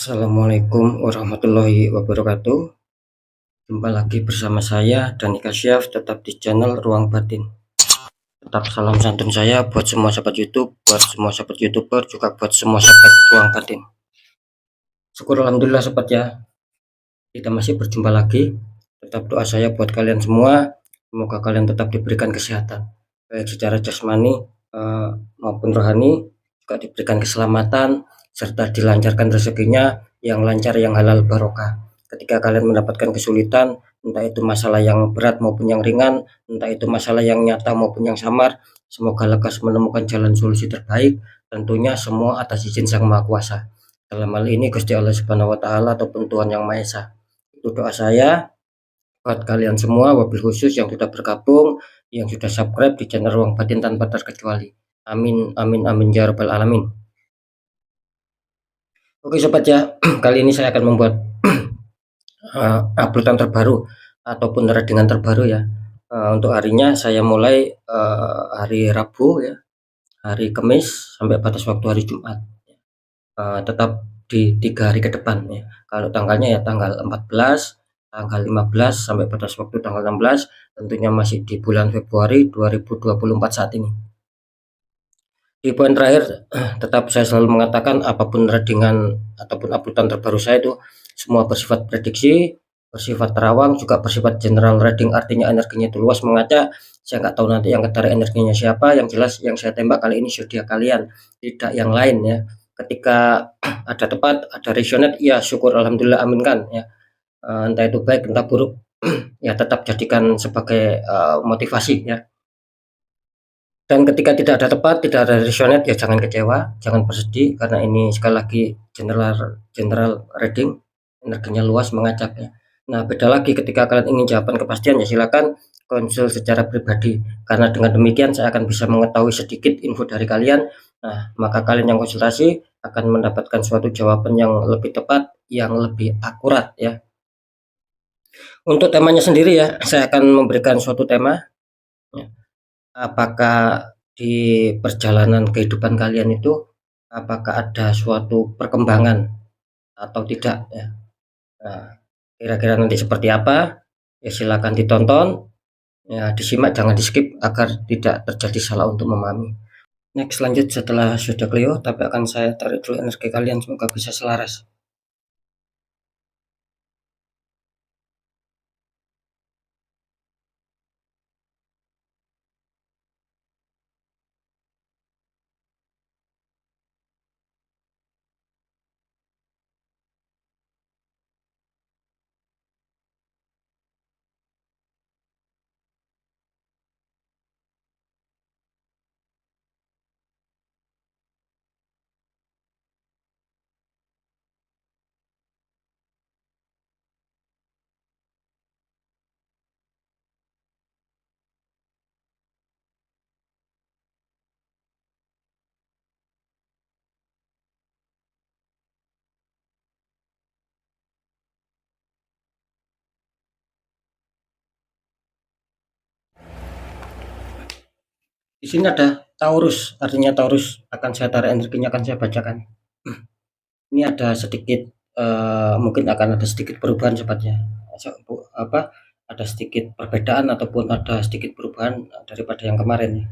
Assalamualaikum warahmatullahi wabarakatuh. Jumpa lagi bersama saya Dani Kasyaf, tetap di channel Ruang Batin. Tetap salam santun saya buat semua sahabat YouTube, buat semua sahabat YouTuber, juga buat semua sahabat Ruang Batin. Syukur alhamdulillah sobat ya, kita masih berjumpa lagi. Tetap doa saya buat kalian semua, semoga kalian tetap diberikan kesehatan, baik secara jasmani maupun rohani, juga diberikan keselamatan serta dilancarkan rezekinya yang lancar, yang halal barokah. Ketika kalian mendapatkan kesulitan, entah itu masalah yang berat maupun yang ringan, entah itu masalah yang nyata maupun yang samar, semoga lekas menemukan jalan solusi terbaik, tentunya semua atas izin Sang Maha Kuasa. Dalam hal ini Gusti Allah Subhanahu wa taala ataupun Tuhan Yang Maha Esa. Itu doa saya buat kalian semua, wabil khusus yang sudah bergabung, yang sudah subscribe di channel Ruang Batin tanpa terkecuali. Amin amin amin ya rabbal alamin. Oke sobat ya, kali ini saya akan membuat uploadan terbaru ataupun readingan terbaru ya. Untuk harinya saya mulai hari Rabu ya, hari Kamis sampai batas waktu hari Jumat. Tetap di 3 hari ke depan ya. Kalau tanggalnya ya tanggal 14, tanggal 15 sampai batas waktu tanggal 16, tentunya masih di bulan Februari 2024 saat ini. Di poin terakhir, tetap saya selalu mengatakan apapun readingan ataupun uploadan terbaru saya itu semua bersifat prediksi, bersifat terawang, juga bersifat general reading, artinya energinya itu luas mengacak. Saya nggak tahu nanti yang ketarik energinya siapa, yang jelas yang saya tembak kali ini zodiak kalian, tidak yang lain ya. Ketika ada tepat, ada resonate, ya syukur alhamdulillah aminkan ya. Entah itu baik entah buruk, ya tetap jadikan sebagai motivasi ya. Dan ketika tidak ada tepat, tidak ada resonate, ya jangan kecewa, jangan bersedih, karena ini sekali lagi general reading, energinya luas mengacak ya. Nah beda lagi ketika kalian ingin jawaban kepastian, ya silakan konsul secara pribadi, karena dengan demikian saya akan bisa mengetahui sedikit info dari kalian. Nah maka kalian yang konsultasi akan mendapatkan suatu jawaban yang lebih tepat, yang lebih akurat ya. Untuk temanya sendiri ya, saya akan memberikan suatu tema ya. Apakah di perjalanan kehidupan kalian itu, apakah ada suatu perkembangan atau tidak ya? Nah, kira-kira nanti seperti apa? Ya silakan ditonton, ya disimak, jangan di-skip agar tidak terjadi salah untuk memahami. Next, lanjut setelah sudah Clio, tapi akan saya tarik dulu energi kalian, semoga bisa selaras. Di sini ada Taurus, artinya Taurus akan saya tarik energinya, akan saya bacakan. Ini ada sedikit mungkin akan ada sedikit perubahan sifatnya. Apa ada sedikit perbedaan ataupun ada sedikit perubahan daripada yang kemarin ya.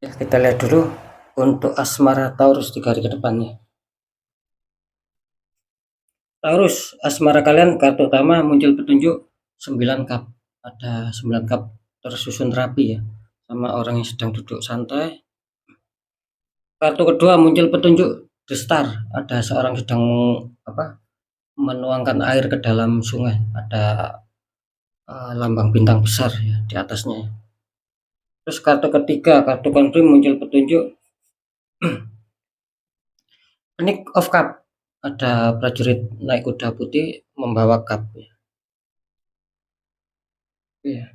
Ya, kita lihat dulu untuk asmara Taurus 3 hari ke depannya. Taurus, asmara kalian kartu utama muncul petunjuk 9 cup. Ada 9 cup tersusun rapi ya, sama orang yang sedang duduk santai. Kartu kedua muncul petunjuk The Star, ada seorang sedang apa menuangkan air ke dalam sungai, ada lambang bintang besar ya di atasnya. Terus kartu ketiga, kartu konfirm muncul petunjuk Knight of Cup, ada prajurit naik kuda putih membawa cup ya. Iya.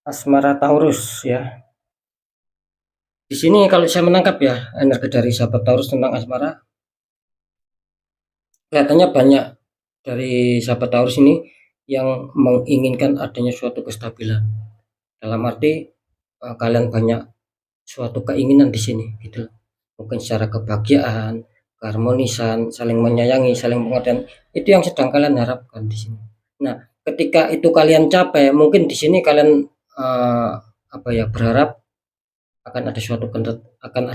Asmara Taurus ya. Di sini kalau saya menangkap ya energi dari sahabat Taurus tentang asmara, kelihatannya banyak dari sahabat Taurus ini yang menginginkan adanya suatu kestabilan. Dalam arti kalian banyak suatu keinginan di sini gitu. Mungkin secara kebahagiaan, keharmonisan, saling menyayangi, saling pengertian, itu yang sedang kalian harapkan di sini. Nah, ketika itu kalian capai, mungkin di sini kalian apa ya berharap akan ada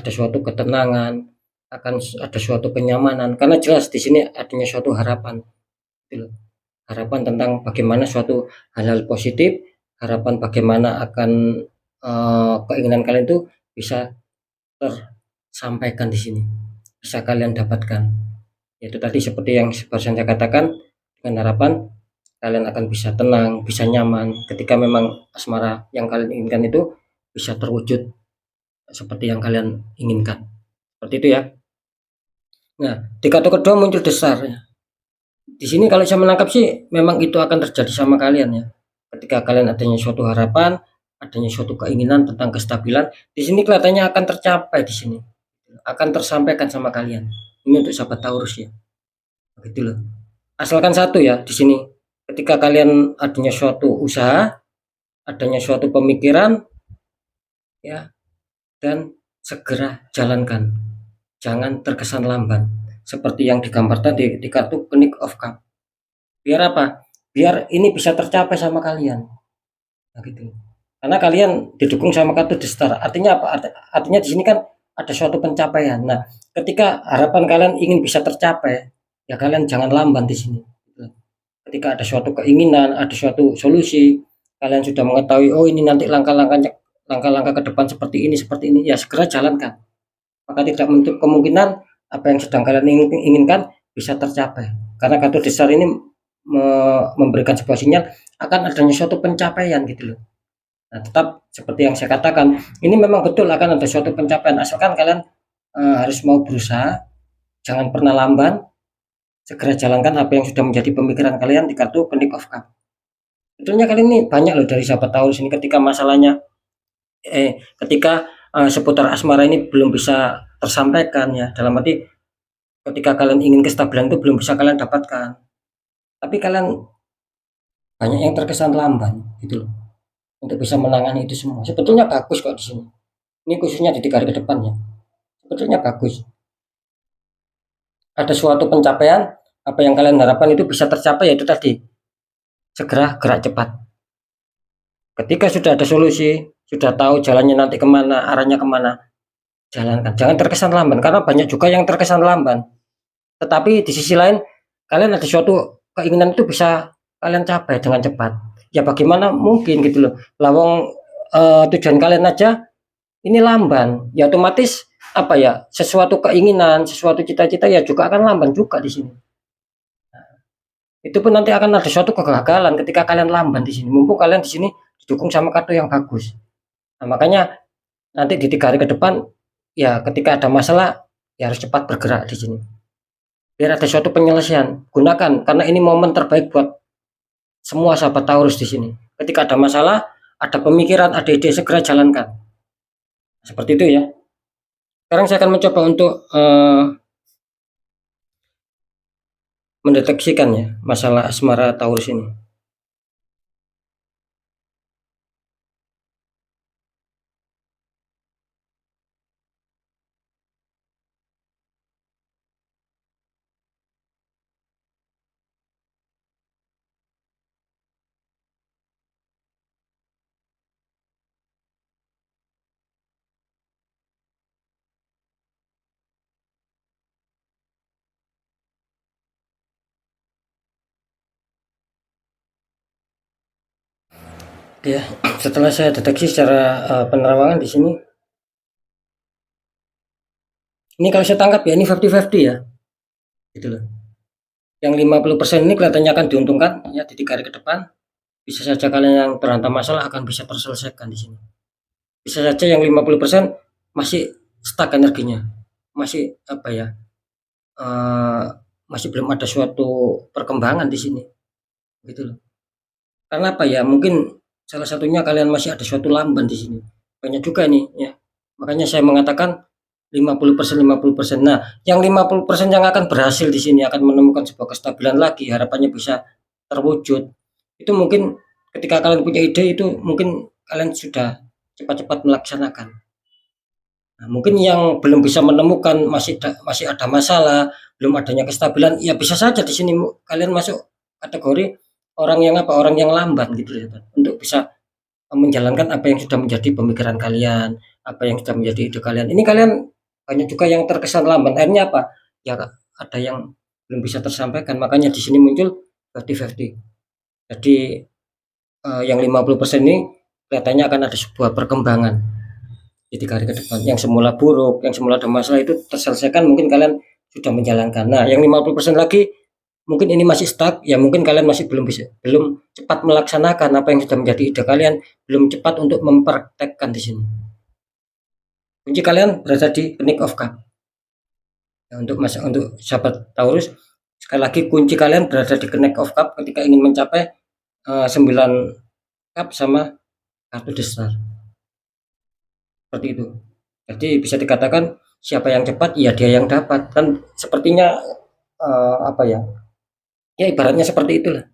suatu ketenangan, akan ada suatu kenyamanan, karena jelas di sini adanya suatu harapan gitu. Harapan tentang bagaimana suatu hal-hal positif, harapan bagaimana akan keinginan kalian itu bisa tersampaikan di sini, bisa kalian dapatkan. Itu tadi seperti yang barusan saya katakan, dengan harapan kalian akan bisa tenang, bisa nyaman ketika memang asmara yang kalian inginkan itu bisa terwujud seperti yang kalian inginkan. Seperti itu ya. Nah, di kartu kedua muncul desar ya. Di sini kalau saya menangkap sih memang itu akan terjadi sama kalian ya. Ketika kalian adanya suatu harapan, adanya suatu keinginan tentang kestabilan, di sini kelihatannya akan tercapai di sini. Akan tersampaikan sama kalian. Ini untuk sahabat Taurus ya. Begitu loh. Asalkan satu ya di sini. Ketika kalian adanya suatu usaha, adanya suatu pemikiran ya, dan segera jalankan. Jangan terkesan lamban. Seperti yang digambarkan di kartu Knight of Cup. Biar apa? Biar ini bisa tercapai sama kalian. Nah, gitu. Karena kalian didukung sama kartu The Star. Artinya apa? Artinya di sini kan ada suatu pencapaian. Nah, ketika harapan kalian ingin bisa tercapai, ya kalian jangan lamban di sini. Ketika ada suatu keinginan, ada suatu solusi, kalian sudah mengetahui, oh ini nanti langkah-langkah ke depan seperti ini, ya segera jalankan. Maka tidak menutup kemungkinan apa yang sedang kalian inginkan bisa tercapai. Karena kartu besar ini memberikan sebuah sinyal akan adanya suatu pencapaian gitu loh. Nah, tetap seperti yang saya katakan, ini memang betul akan ada suatu pencapaian asalkan kalian harus mau berusaha, jangan pernah lamban, segera jalankan apa yang sudah menjadi pemikiran kalian di kartu Knight of Cup. Sebetulnya kali ini banyak loh dari sahabat Taurus ini ketika masalahnya ketika seputar asmara ini belum bisa tersampaikan ya, dalam arti ketika kalian ingin kestabilan itu belum bisa kalian dapatkan, tapi kalian banyak yang terkesan lamban gitu loh untuk bisa menangani itu semua. Sebetulnya bagus kok di sini. Ini khususnya di 3 hari ke depan ya. Sebetulnya bagus. Ada suatu pencapaian, apa yang kalian harapkan itu bisa tercapai yaitu tadi. Segera gerak cepat. Ketika sudah ada solusi, sudah tahu jalannya nanti kemana, arahnya kemana, jalankan. Jangan terkesan lamban karena banyak juga yang terkesan lamban. Tetapi di sisi lain, kalian ada suatu keinginan itu bisa kalian capai dengan cepat. Ya bagaimana mungkin gitu loh. Lawang tujuan kalian aja ini lamban, ya otomatis apa ya? Sesuatu keinginan, sesuatu cita-cita ya juga akan lamban juga di sini. Itu pun nanti akan ada suatu kegagalan ketika kalian lamban di sini. Mumpung kalian di sini didukung sama kartu yang bagus. Nah, makanya nanti di 3 hari ke depan ya ketika ada masalah ya harus cepat bergerak di sini. Biar ada suatu penyelesaian. Gunakan karena ini momen terbaik buat semua sahabat Taurus di sini. Ketika ada masalah, ada pemikiran, ada ide segera jalankan. Seperti itu ya. Sekarang saya akan mencoba untuk mendeteksikan ya masalah asmara Taurus ini. Ya, setelah saya deteksi secara penerawangan di sini, ini kalau saya tangkap ya ini 50-50 ya, gitu loh. Yang 50% ini kelihatannya akan diuntungkan ya di 3 hari ke depan. Bisa saja kalian yang terhantam masalah akan bisa terselesaikan di sini. Bisa saja yang 50% masih stuck energinya, masih apa ya, eee, masih belum ada suatu perkembangan di sini, gitu loh. Karena apa ya, mungkin salah satunya kalian masih ada suatu lamban di sini. Banyak juga nih ya, makanya saya mengatakan 50%, 50%. Nah, yang 50% yang akan berhasil di sini akan menemukan sebuah kestabilan lagi, harapannya bisa terwujud. Itu mungkin ketika kalian punya ide itu mungkin kalian sudah cepat-cepat melaksanakan. Nah, mungkin yang belum bisa menemukan masih ada masalah, belum adanya kestabilan, ya bisa saja di sini kalian masuk kategori orang yang apa, orang yang lamban gitu ya, untuk bisa menjalankan apa yang sudah menjadi pemikiran kalian, apa yang sudah menjadi ide kalian. Ini kalian banyak juga yang terkesan lamban, akhirnya apa, ya ada yang belum bisa tersampaikan, makanya di sini muncul 50-50. Jadi, yang 50% ini kelihatannya akan ada sebuah perkembangan di 3 hari ke depan. Yang semula buruk, yang semula ada masalah itu terselesaikan, mungkin kalian sudah menjalankan. Nah, yang 50% lagi mungkin ini masih stuck, ya mungkin kalian masih belum cepat melaksanakan apa yang sudah menjadi ide kalian, belum cepat untuk mempraktekkan di sini. Kunci kalian berada di Knight of Cup. Ya, untuk sahabat Taurus, sekali lagi kunci kalian berada di Knight of Cup ketika ingin mencapai 9 cup sama kartu The Star. Seperti itu. Jadi bisa dikatakan siapa yang cepat, ya dia yang dapat. Kan sepertinya apa ya? Ya ibaratnya seperti itulah.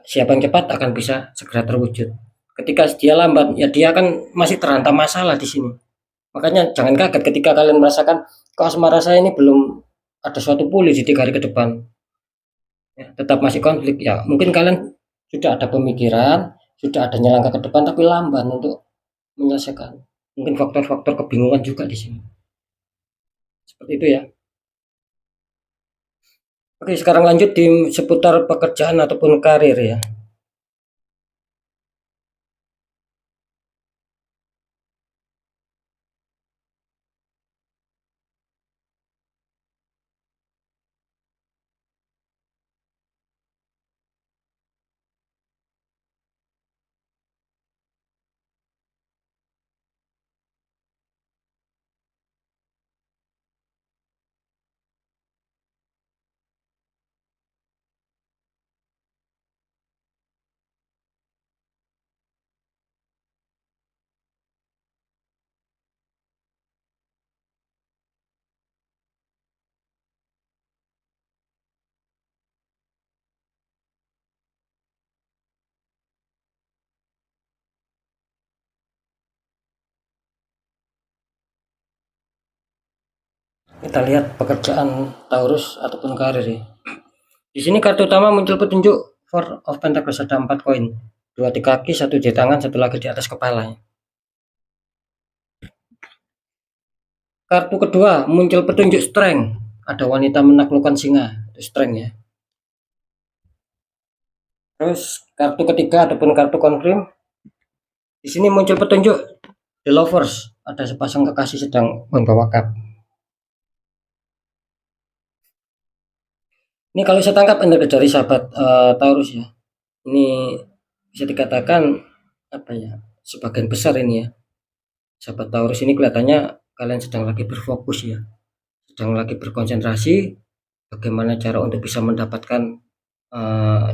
Siapa yang cepat akan bisa segera terwujud. Ketika dia lambat, ya dia akan masih terhantam masalah di sini. Makanya jangan kaget ketika kalian merasakan kok asmara saya ini belum ada suatu pulih di 3 hari ke depan. Ya, tetap masih konflik ya. Mungkin kalian sudah ada pemikiran, sudah adanya langkah ke depan tapi lamban untuk menyelesaikan. Mungkin faktor-faktor kebingungan juga di sini. Seperti itu ya. Oke, sekarang lanjut di seputar pekerjaan ataupun karir ya. Kita lihat pekerjaan Taurus ataupun karir ya. Di sini kartu utama muncul petunjuk Four of Pentacles, ada 4 koin. 2 di kaki, 1 di tangan, 1 lagi di atas kepala. Kartu kedua muncul petunjuk Strength. Ada wanita menaklukkan singa, itu Strength ya. Terus kartu ketiga ataupun kartu confirm. Di sini muncul petunjuk The Lovers, ada sepasang kekasih sedang membawa cup. Ini kalau saya tangkap energi dari sahabat Taurus ya. Ini bisa dikatakan apa ya? Sebagian besar ini ya. Sahabat Taurus ini kelihatannya kalian sedang lagi berfokus ya. Sedang lagi berkonsentrasi bagaimana cara untuk bisa mendapatkan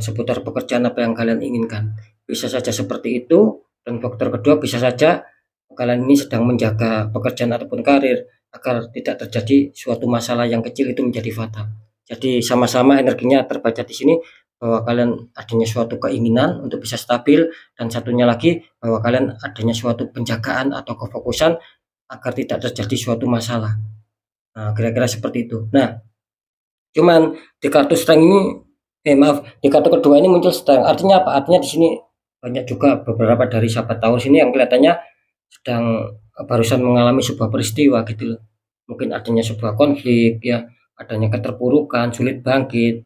seputar pekerjaan apa yang kalian inginkan. Bisa saja seperti itu, dan faktor kedua bisa saja kalian ini sedang menjaga pekerjaan ataupun karir agar tidak terjadi suatu masalah yang kecil itu menjadi fatal. Jadi sama-sama energinya terbaca di sini bahwa kalian adanya suatu keinginan untuk bisa stabil, dan satunya lagi bahwa kalian adanya suatu penjagaan atau kefokusan agar tidak terjadi suatu masalah. Nah, kira-kira seperti itu. Nah, cuman di kartu strength ini maaf, di kartu kedua ini muncul strength. Artinya apa? Artinya di sini banyak juga beberapa dari sahabat Taurus ini yang kelihatannya sedang barusan mengalami sebuah peristiwa gitu loh. Mungkin adanya sebuah konflik ya, adanya keterpurukan, sulit bangkit,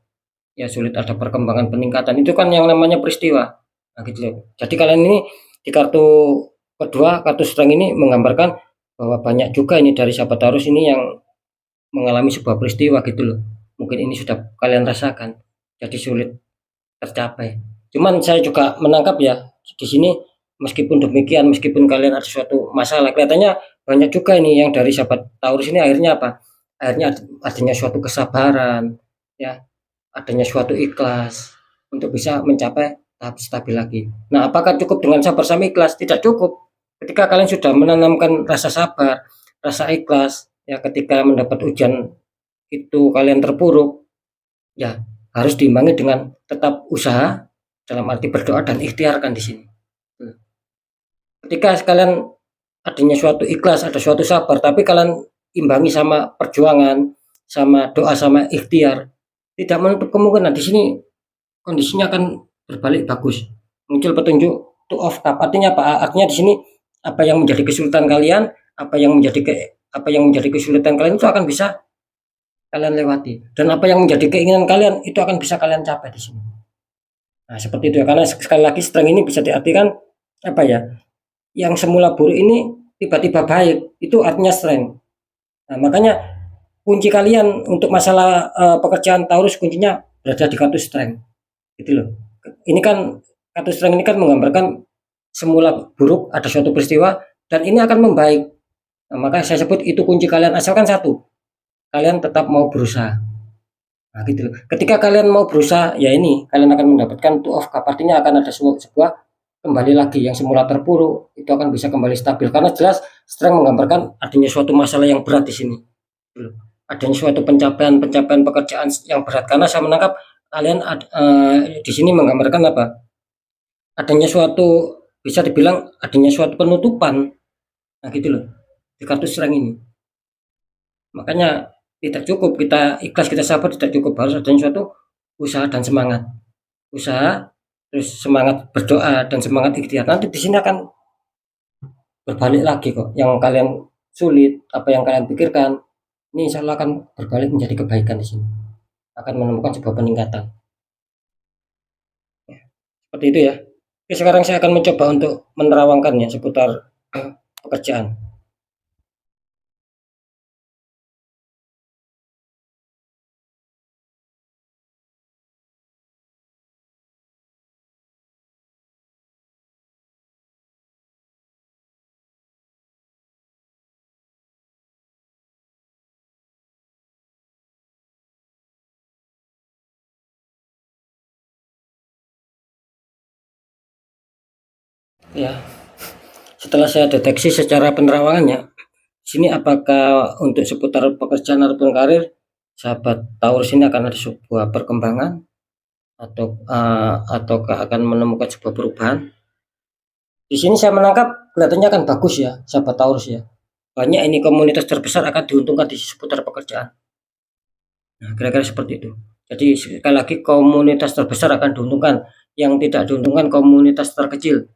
ya sulit ada perkembangan peningkatan. Itu kan yang namanya peristiwa. Nah, gitu loh. Jadi kalian ini di kartu kedua, kartu strength ini menggambarkan bahwa banyak juga ini dari sahabat Taurus ini yang mengalami sebuah peristiwa gitu loh. Mungkin ini sudah kalian rasakan. Jadi sulit tercapai. Cuman saya juga menangkap ya di sini meskipun demikian, meskipun kalian ada suatu masalah, kelihatannya banyak juga ini yang dari sahabat Taurus ini akhirnya apa? Akhirnya adanya suatu kesabaran, ya, adanya suatu ikhlas untuk bisa mencapai tahap stabil lagi. Nah, apakah cukup dengan sabar sama ikhlas? Tidak cukup. Ketika kalian sudah menanamkan rasa sabar, rasa ikhlas, ya ketika mendapat ujian itu kalian terpuruk, ya harus diimbangi dengan tetap usaha dalam arti berdoa dan ikhtiarkan di sini. Ketika kalian adanya suatu ikhlas, ada suatu sabar, tapi kalian imbangi sama perjuangan, sama doa, sama ikhtiar, tidak menutup kemungkinan di sini kondisinya akan berbalik bagus. Muncul petunjuk two of cup. Artinya apa? Artinya di sini apa yang menjadi kesulitan kalian, apa yang menjadi kesulitan kalian itu akan bisa kalian lewati. Dan apa yang menjadi keinginan kalian itu akan bisa kalian capai di sini. Nah, seperti itu ya. Karena sekali lagi strength ini bisa diartikan apa ya? Yang semula buruk ini tiba-tiba baik. Itu artinya strength. Nah, makanya kunci kalian untuk masalah pekerjaan Taurus kuncinya berada di kartu strength. Gitu loh. Ini kan kartu strength ini kan menggambarkan semula buruk ada suatu peristiwa dan ini akan membaik. Nah, maka saya sebut itu kunci kalian asalkan satu, kalian tetap mau berusaha. Nah, gitu loh. Ketika kalian mau berusaha, ya ini kalian akan mendapatkan two of cup. Artinya akan ada sebuah kembali lagi yang semula terpuruk itu akan bisa kembali stabil karena jelas strength menggambarkan adanya suatu masalah yang berat di sini. Gitu loh. Adanya suatu pencapaian pekerjaan yang berat karena saya menangkap kalian di sini menggambarkan apa? Adanya suatu bisa dibilang adanya suatu penutupan. Nah, gitu loh. Di kartu strength ini. Makanya tidak cukup kita ikhlas, kita sabar tidak cukup, harus adanya suatu usaha dan semangat. Usaha, terus semangat berdoa dan semangat ikhtiar. Nanti di sini akan berbalik lagi kok. Yang kalian sulit, apa yang kalian pikirkan, ini insya Allah akan berbalik menjadi kebaikan di sini. Akan menemukan sebuah peningkatan. Seperti itu ya. Oke, sekarang saya akan mencoba untuk menerawangkannya seputar pekerjaan. Ya, setelah saya deteksi secara penerawangannya, sini apakah untuk seputar pekerjaan ataupun karir, sahabat Taurus ini akan ada sebuah perkembangan ataukah akan menemukan sebuah perubahan? Di sini saya menangkap kelihatannya akan bagus ya, sahabat Taurus ya. Banyak ini komunitas terbesar akan diuntungkan di seputar pekerjaan. Nah, kira-kira seperti itu. Jadi sekali lagi komunitas terbesar akan diuntungkan, yang tidak diuntungkan komunitas terkecil.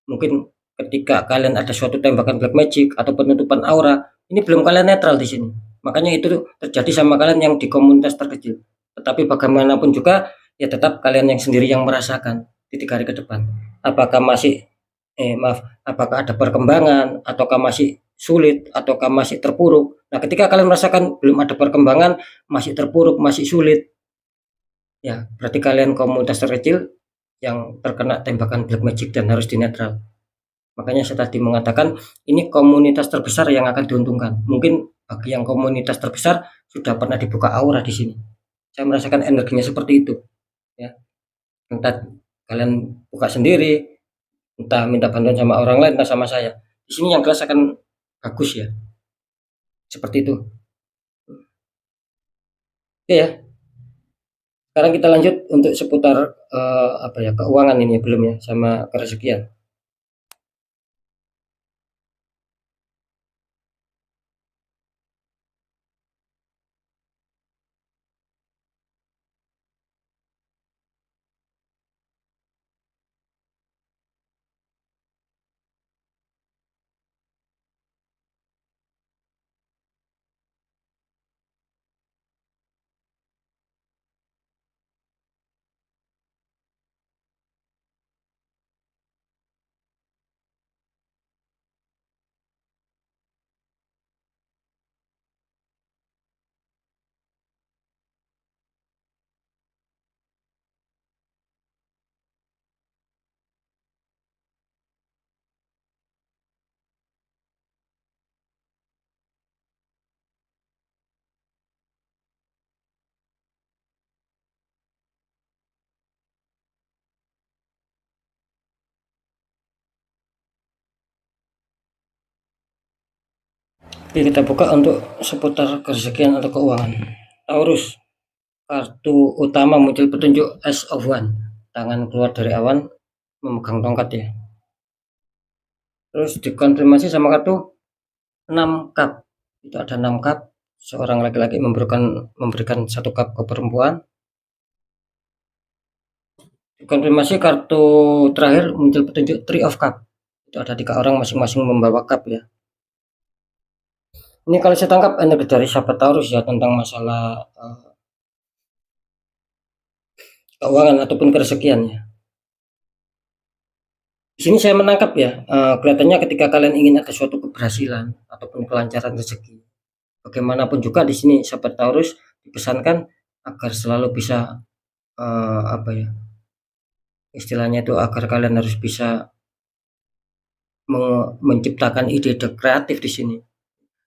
Mungkin ketika kalian ada suatu tembakan black magic atau penutupan aura, ini belum kalian netral di sini. Makanya itu terjadi sama kalian yang di komunitas terkecil. Tetapi bagaimanapun juga, ya tetap kalian yang sendiri yang merasakan di 3 hari ke depan. Apakah masih maaf, apakah ada perkembangan ataukah masih sulit ataukah masih terpuruk. Nah, ketika kalian merasakan belum ada perkembangan, masih terpuruk, masih sulit, ya berarti kalian komunitas terkecil yang terkena tembakan black magic dan harus dinetral. Makanya saya tadi mengatakan ini komunitas terbesar yang akan diuntungkan. Mungkin bagi yang komunitas terbesar sudah pernah dibuka aura di sini. Saya merasakan energinya seperti itu, ya. Entah kalian buka sendiri, entah minta bantuan sama orang lain, entah sama saya. Di sini yang jelas akan bagus ya, seperti itu. Oke ya, sekarang kita lanjut untuk seputar apa ya, keuangan ini belum ya, sama kerezekian. Oke, kita buka untuk seputar kerezekian atau keuangan. Taurus, kartu utama muncul petunjuk Ace of One, tangan keluar dari awan memegang tongkat ya. Terus dikonfirmasi sama kartu 6 cup. Itu ada 6 cup, seorang laki-laki memberikan 1 cup ke perempuan. Dikonfirmasi kartu terakhir muncul petunjuk Three of Cup. Itu ada 3 orang masing-masing membawa cup ya. Ini kalau saya tangkap energi dari sahabat Taurus ya, tentang masalah keuangan ataupun kerezekian ya. Di sini saya menangkap ya, kelihatannya ketika kalian ingin ada suatu keberhasilan ataupun kelancaran rezeki, bagaimanapun juga di sini sahabat Taurus dipesankan agar selalu bisa apa ya, istilahnya itu agar kalian harus bisa menciptakan ide-ide kreatif di sini,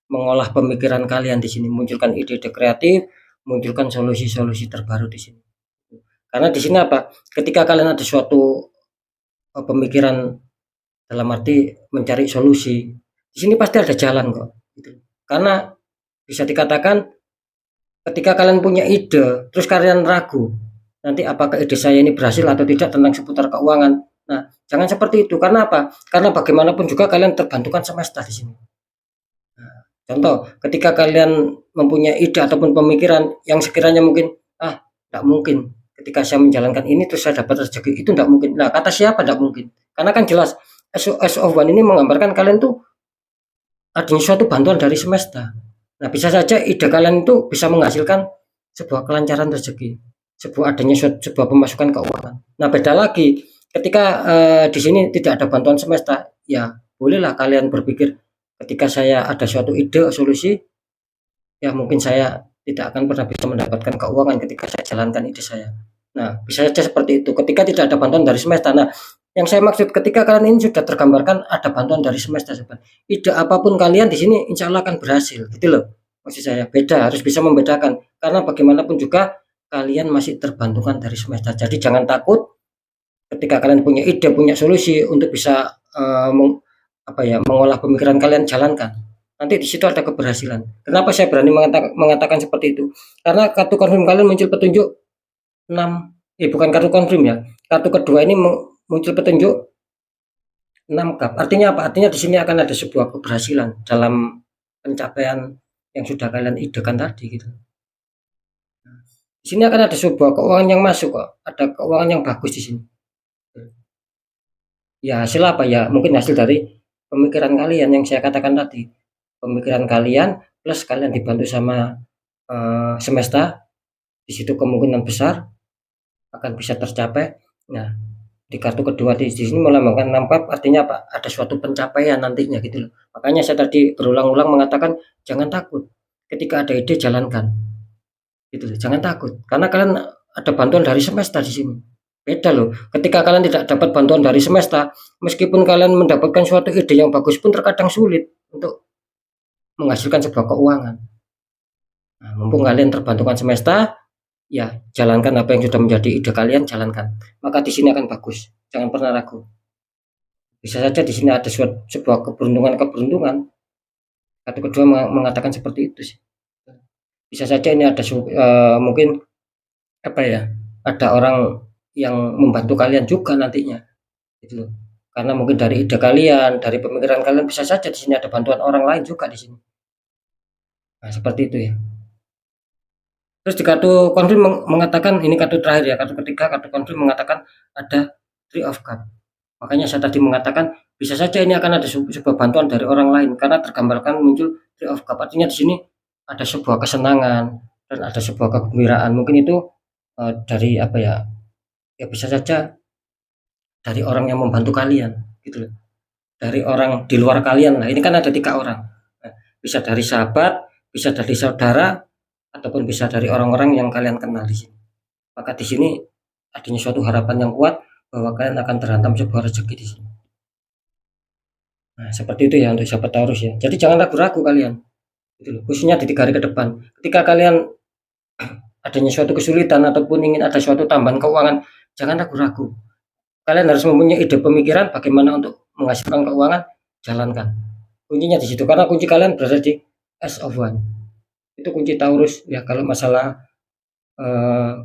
mengolah pemikiran kalian di sini, munculkan ide-ide kreatif, munculkan solusi-solusi terbaru di sini. Karena di sini apa? Ketika kalian ada suatu pemikiran dalam arti mencari solusi, di sini pasti ada jalan kok. Gitu. Karena bisa dikatakan ketika kalian punya ide, terus kalian ragu, nanti apakah ide saya ini berhasil atau tidak tentang seputar keuangan. Nah, jangan seperti itu. Karena apa? Karena bagaimanapun juga kalian terbantukan semesta di sini. Nah, contoh, ketika kalian mempunyai ide ataupun pemikiran yang sekiranya mungkin, tidak mungkin. Ketika saya menjalankan ini terus saya dapat rezeki, itu tidak mungkin. Nah, kata siapa tidak mungkin? Karena kan jelas Ace of One ini menggambarkan kalian tuh adanya suatu bantuan dari semesta. Nah, bisa saja ide kalian itu bisa menghasilkan sebuah kelancaran rezeki, adanya sebuah pemasukan keuangan. Nah, beda lagi ketika di sini tidak ada bantuan semesta, ya bolehlah kalian berpikir ketika saya ada suatu ide, solusi, ya mungkin saya tidak akan pernah bisa mendapatkan keuangan ketika saya jalankan ide saya. Nah, bisa saja seperti itu ketika tidak ada bantuan dari semesta. Nah, yang saya maksud ketika kalian ini sudah tergambarkan ada bantuan dari semesta, sobat. Ide apapun kalian di sini insya Allah akan berhasil, gitu loh. Maksud saya beda, harus bisa membedakan. Karena bagaimanapun juga kalian masih terbantukan dari semesta. Jadi jangan takut ketika kalian punya ide, punya solusi untuk bisa mengolah pemikiran kalian, jalankan. Nanti di situ ada keberhasilan. Kenapa saya berani mengatakan seperti itu? Karena kartu konfirm kalian muncul petunjuk 6, bukan kartu konfirm ya. Kartu kedua ini muncul petunjuk 6 cup. Artinya apa? Artinya di sini akan ada sebuah keberhasilan dalam pencapaian yang sudah kalian idekan tadi gitu. Di sini akan ada sebuah keuangan yang masuk kok. Ada keuangan yang bagus di sini. Ya hasil apa ya? Mungkin hasil dari pemikiran kalian yang saya katakan tadi. Pemikiran kalian plus kalian dibantu sama semesta. Di situ kemungkinan besar akan bisa tercapai. Nah, di kartu kedua di sini melambangkan 6 cup, artinya apa? Ada suatu pencapaian nantinya gitu loh. Makanya saya tadi berulang-ulang mengatakan jangan takut. Ketika ada ide jalankan. Gitu loh. Jangan takut karena kalian ada bantuan dari semesta di sini. Beda loh. Ketika kalian tidak dapat bantuan dari semesta, meskipun kalian mendapatkan suatu ide yang bagus pun terkadang sulit untuk menghasilkan sebuah keuangan. Nah, mumpung kalian terbantukan semesta, ya jalankan apa yang sudah menjadi ide kalian, jalankan. Maka di sini akan bagus. Jangan pernah ragu. Bisa saja di sini ada sebuah keberuntungan. Kartu kedua mengatakan seperti itu sih. Bisa saja ini ada mungkin apa ya? Ada orang yang membantu kalian juga nantinya. Gitu loh. Karena mungkin dari ide kalian, dari pemikiran kalian bisa saja di sini ada bantuan orang lain juga di sini. Nah, seperti itu ya. Terus di kartu konfirm mengatakan ini kartu terakhir ya, kartu ketiga, kartu konfirm mengatakan ada Three of Cup. Makanya saya tadi mengatakan bisa saja ini akan ada sebuah bantuan dari orang lain karena tergambarkan muncul Three of Cup. Artinya di sini ada sebuah kesenangan dan ada sebuah kegembiraan. Mungkin itu dari apa ya? Ya bisa saja dari orang yang membantu kalian, gitu loh. Dari orang di luar kalian. Nah, ini kan ada 3 orang. Nah, bisa dari sahabat, bisa dari saudara, ataupun bisa dari orang-orang yang kalian kenal di sini. Maka di sini adanya suatu harapan yang kuat bahwa kalian akan terhantam sebuah rezeki di sini. Nah, seperti itu ya untuk sahabat Taurus ya. Jadi jangan ragu-ragu kalian. Gitu loh. Khususnya di 3 hari ke depan. Ketika kalian adanya suatu kesulitan ataupun ingin ada suatu tambahan keuangan, jangan ragu-ragu. Kalian harus mempunyai ide pemikiran bagaimana untuk menghasilkan keuangan, jalankan. Kuncinya di situ karena kunci kalian berada di Ace of One. Itu kunci Taurus ya kalau masalah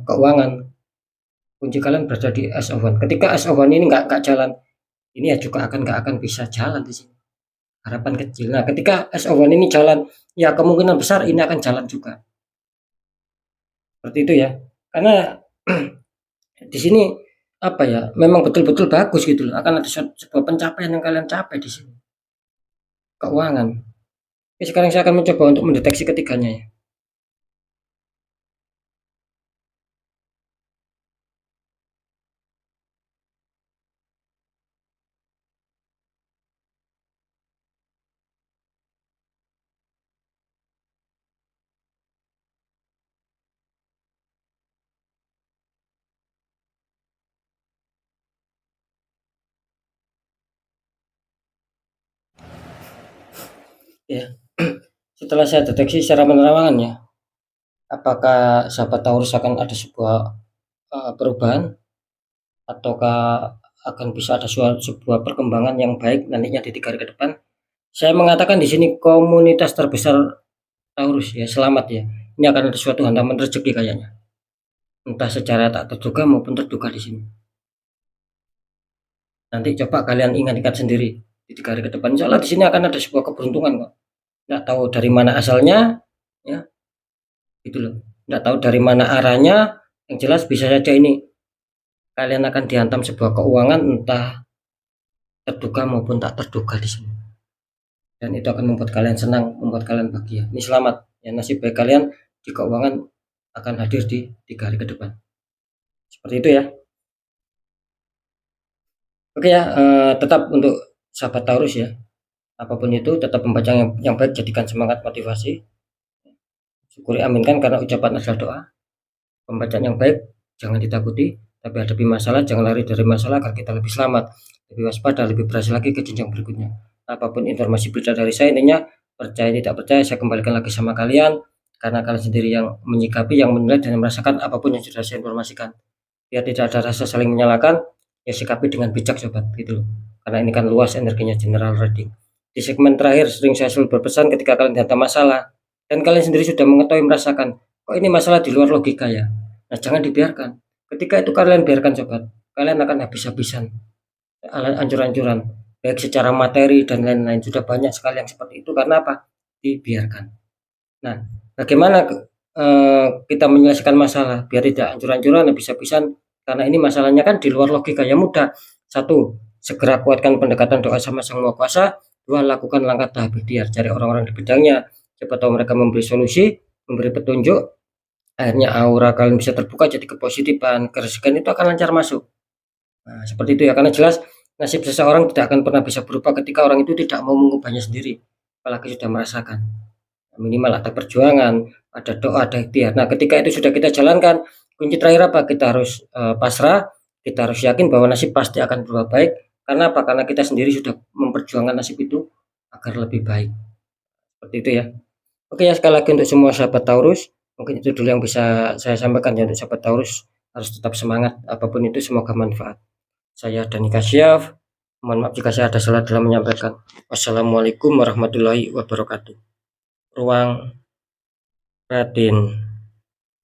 keuangan. Kunci kalian berada di Ace of One. Ketika Ace of One ini nggak jalan, ini ya juga nggak akan bisa jalan di sini. Harapan kecil. Nah, ketika Ace of One ini jalan, ya kemungkinan besar ini akan jalan juga. Seperti itu ya. Karena di sini apa ya? Memang betul-betul bagus gitu loh. Akan ada sebuah pencapaian yang kalian capai di sini. Keuangan. Oke, sekarang saya akan mencoba untuk mendeteksi ketiganya ya. Ya. Setelah saya deteksi secara penerangan ya, apakah sahabat Taurus akan ada sebuah perubahan ataukah akan bisa ada sebuah perkembangan yang baik nantinya di 3 hari ke depan. Saya mengatakan di sini komunitas terbesar Taurus ya, selamat ya. Ini akan ada suatu hantaman rezeki kayaknya. Entah secara tak terduga maupun terduga di sini. Nanti coba kalian ingat-ingat sendiri di 3 hari ke depan. Insyaallah di sini akan ada sebuah keberuntungan kok. Nggak tahu dari mana asalnya ya, gitu loh. Nggak tahu dari mana arahnya, yang jelas bisa saja ini kalian akan dihantam sebuah keuangan entah terduga maupun tak terduga di sini. Dan itu akan membuat kalian senang, membuat kalian bahagia. Ini selamat ya, nasib baik kalian di keuangan akan hadir di 3 hari ke depan. Seperti itu ya. Oke ya, tetap untuk sahabat Taurus ya, apapun itu tetap membaca yang baik, jadikan semangat motivasi. Syukuri aminkan karena ucapan adalah doa. Pembacaan yang baik jangan ditakuti, tapi hadapi masalah, jangan lari dari masalah agar kita lebih selamat, lebih waspada, lebih berhasil lagi ke jenjang berikutnya. Apapun informasi berita dari saya, intinya percaya tidak percaya saya kembalikan lagi sama kalian karena kalian sendiri yang menyikapi, yang menilai dan merasakan apapun yang sudah saya informasikan. Biar tidak ada rasa saling menyalahkan, ya sikapi dengan bijak sobat gitu loh. Karena ini kan luas energinya general reading. Di segmen terakhir sering saya selalu berpesan ketika kalian dihadap masalah dan kalian sendiri sudah mengetahui merasakan kok ini masalah di luar logika ya. Nah, jangan dibiarkan. Ketika itu kalian biarkan sobat, kalian akan habis-habisan ancur-ancuran baik secara materi dan lain-lain. Sudah banyak sekali yang seperti itu karena apa? Dibiarkan. Nah, bagaimana kita menyelesaikan masalah biar tidak ancur-ancuran habis-habisan karena ini masalahnya kan di luar logika yang mudah. Satu, segera kuatkan pendekatan doa sama Sang Maha Kuasa. Dua, lakukan langkah tahap ikhtiar, cari orang-orang di bidangnya. Siapa tahu mereka memberi solusi, memberi petunjuk. Akhirnya aura kalian bisa terbuka jadi kepositifan, kerezekian itu akan lancar masuk. Nah, seperti itu ya, karena jelas nasib seseorang tidak akan pernah bisa berubah ketika orang itu tidak mau mengubahnya sendiri, apalagi sudah merasakan. Minimal ada perjuangan, ada doa, ada ikhtiar. Nah, ketika itu sudah kita jalankan, kunci terakhir apa? Kita harus pasrah, kita harus yakin bahwa nasib pasti akan berubah baik. Karena apa? Karena kita sendiri sudah memperjuangkan nasib itu agar lebih baik. Seperti itu ya. Oke ya, sekali lagi untuk semua sahabat Taurus, mungkin itu dulu yang bisa saya sampaikan ya untuk sahabat Taurus, harus tetap semangat apapun itu, semoga manfaat. Saya Dani Kasyaf, mohon maaf jika saya ada salah dalam menyampaikan. Wassalamualaikum warahmatullahi wabarakatuh. Ruang Raden.